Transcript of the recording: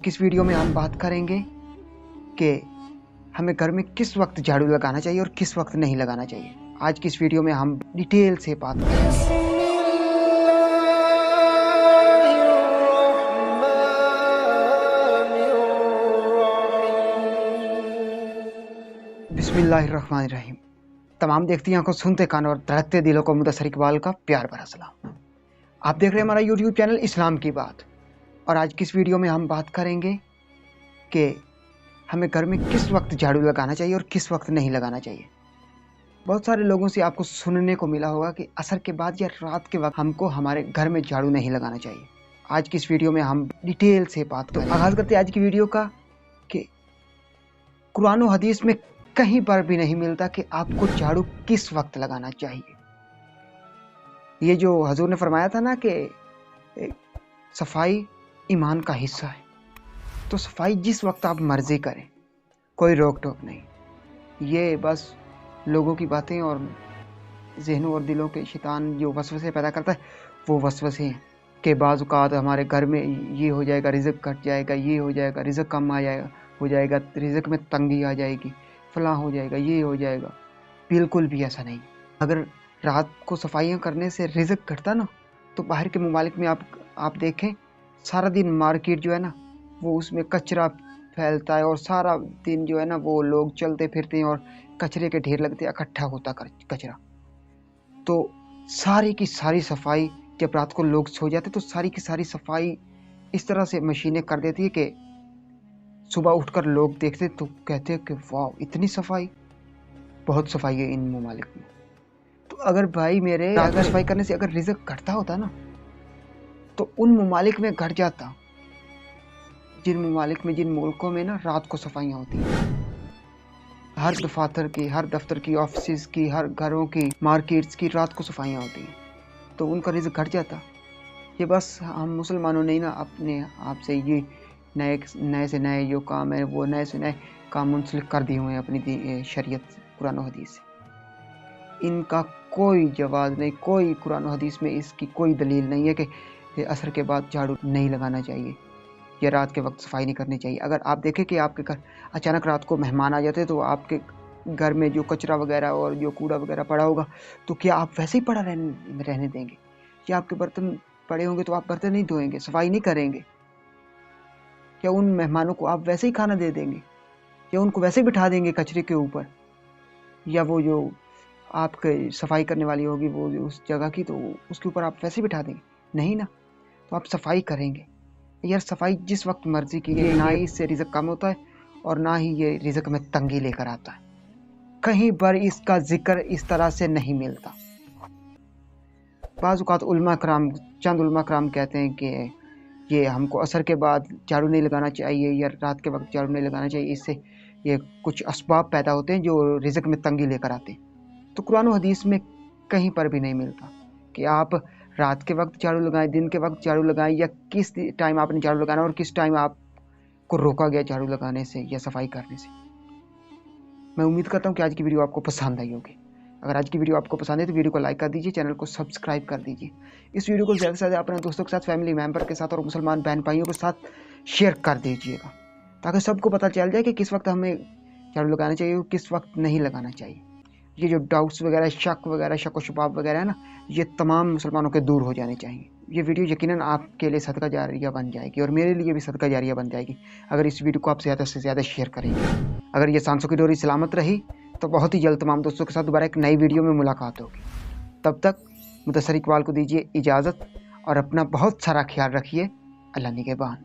किस वीडियो में हम बात करेंगे कि हमें घर में किस वक्त झाड़ू लगाना चाहिए और किस वक्त नहीं लगाना चाहिए। आज की इस वीडियो में हम डिटेल से बात करेंगे। बिस्मिल्लाहिर्रहमानिर्रहीम। तमाम देखती आंखों, सुनते कान और धड़कते दिलों को मुदस्सर इकबाल का प्यार भरा सलाम। आप देख रहे हैं हमारा यूट्यूब चैनल इस्लाम की बात, और आज की इस वीडियो में हम बात करेंगे कि हमें घर में किस वक्त झाड़ू लगाना चाहिए और किस वक्त नहीं लगाना चाहिए। बहुत सारे लोगों से आपको सुनने को मिला होगा कि असर के बाद या रात के वक्त हमको हमारे घर में झाड़ू नहीं लगाना चाहिए। आज की इस वीडियो में हम डिटेल से बात करेंगे। आगाज़ करते हैं आज की वीडियो का कि कुरान और हदीस में कहीं पर भी नहीं मिलता कि आपको झाड़ू किस वक्त लगाना चाहिए। ये जो हजूर ने फरमाया था ना कि सफाई ईमान का हिस्सा है, तो सफाई जिस वक्त आप मर्जी करें, कोई रोक टोक नहीं। ये बस लोगों की बातें और जहनों और दिलों के शैतान जो वसवसे पैदा करता है, वो वसवसे हैं कि बाज़ औक़ात हमारे घर में ये हो जाएगा, रिज़्क़ घट जाएगा, ये हो जाएगा, रिज़्क़ कम आ जाएगा, हो जाएगा, रिज़्क़ में तंगी आ जाएगी, फलां हो जाएगा, ये हो जाएगा। बिल्कुल भी ऐसा नहीं। अगर रात को सफाइयाँ करने से रिज़्क़ घटता ना, तो बाहर के ममालिक में आप देखें, सारा दिन मार्केट जो है ना, वो उसमें कचरा फैलता है और सारा दिन जो है ना, वो लोग चलते फिरते हैं और कचरे के ढेर लगते हैं, इकट्ठा होता कचरा। तो सारी की सारी सफाई जब रात को लोग सो जाते, तो सारी की सारी सफाई इस तरह से मशीनें कर देती है कि सुबह उठकर लोग देखते तो कहते हैं कि वाह, इतनी सफाई, बहुत सफाई है इन ममालिक में। तो अगर भाई मेरे रात को सफाई करने से अगर रिज़्क़ घटता होता ना, तो उन ममालिक में घट जाता, जिन ममालिक में, जिन मुल्कों में ना रात को सफाइयाँ होती हैं। हर दफातर की, हर दफ्तर की, ऑफिस की, हर घरों की, मार्केट्स की रात को सफाइयाँ होती हैं, तो उनका रिज़्क़ घट जाता। ये बस हम मुसलमानों ने ही ना अपने आप से ये नए से नए जो काम है, वो नए से नए काम मुंसलिक कर दिए हुए हैं अपनी शरीयत कुरान और हदीस से। इनका कोई जवाब नहीं, कोई कुरान और हदीस में इसकी कोई दलील नहीं है कि असर के बाद झाड़ू नहीं लगाना चाहिए या रात के वक्त सफाई नहीं करनी चाहिए। अगर आप देखें कि आपके घर अचानक रात को मेहमान आ जाते हैं, तो आपके घर में जो कचरा वगैरह और जो कूड़ा वगैरह पड़ा होगा, तो क्या आप वैसे ही पड़ा रहने देंगे? या आपके बर्तन पड़े होंगे तो आप बर्तन नहीं धोएंगे, सफाई नहीं करेंगे? क्या उन मेहमानों को आप वैसे ही खाना दे देंगे, या उनको वैसे ही बिठा देंगे कचरे के ऊपर, या वो जो आपके सफाई करने वाली होगी वो उस जगह की, तो उसके ऊपर आप वैसे ही बिठा देंगे? नहीं ना। तो आप सफाई करेंगे यार। सफाई जिस वक्त मर्जी की है, ना ही इससे रिज़्क़ कम होता है और ना ही ये रिज़्क़ में तंगी लेकर आता है। कहीं पर इसका जिक्र इस तरह से नहीं मिलता। बाज़ औक़ात चंद उलमा कराम कहते हैं कि ये हमको असर के बाद झाड़ू नहीं लगाना चाहिए या रात के वक्त झाड़ू नहीं लगाना चाहिए, इससे ये कुछ असबाब पैदा होते हैं जो रिज़्क़ में तंगी लेकर आते हैं। तो कुरान और हदीस में कहीं पर भी नहीं मिलता कि आप रात के वक्त झाड़ू लगाएं, दिन के वक्त झाड़ू लगाएं, या किस टाइम आपने झाड़ू लगाना और किस टाइम आपको रोका गया झाड़ू लगाने से या सफाई करने से। मैं उम्मीद करता हूँ कि आज की वीडियो आपको पसंद आई होगी। अगर आज की वीडियो आपको पसंद है तो वीडियो को लाइक कर दीजिए, चैनल को सब्सक्राइब कर दीजिए। इस वीडियो को ज़्यादा से ज़्यादा अपने दोस्तों के साथ, फैमिली मेम्बर के साथ और मुसलमान बहन भाइयों के साथ शेयर कर दीजिएगा, ताकि सबको पता चल जाए कि किस वक्त हमें झाड़ू लगाना चाहिए और किस वक्त नहीं लगाना चाहिए। ये जो डाउट्स वगैरह, शक व शुबाब वगैरह है ना, ये तमाम मुसलमानों के दूर हो जाने चाहिए। ये वीडियो यकीनन आपके लिए सदका जारिया बन जाएगी और मेरे लिए भी सदका जारिया बन जाएगी अगर इस वीडियो को आप ज़्यादा से ज़्यादा शेयर करेंगे। अगर ये सांसों की डोरी सलामत रही तो बहुत ही जल्द तमाम दोस्तों के साथ दोबारा एक नई वीडियो में मुलाकात होगी। तब तक मुदस्सर इकबाल को दीजिए इजाज़त और अपना बहुत सारा ख्याल रखिए। अल्लाह निगहबान।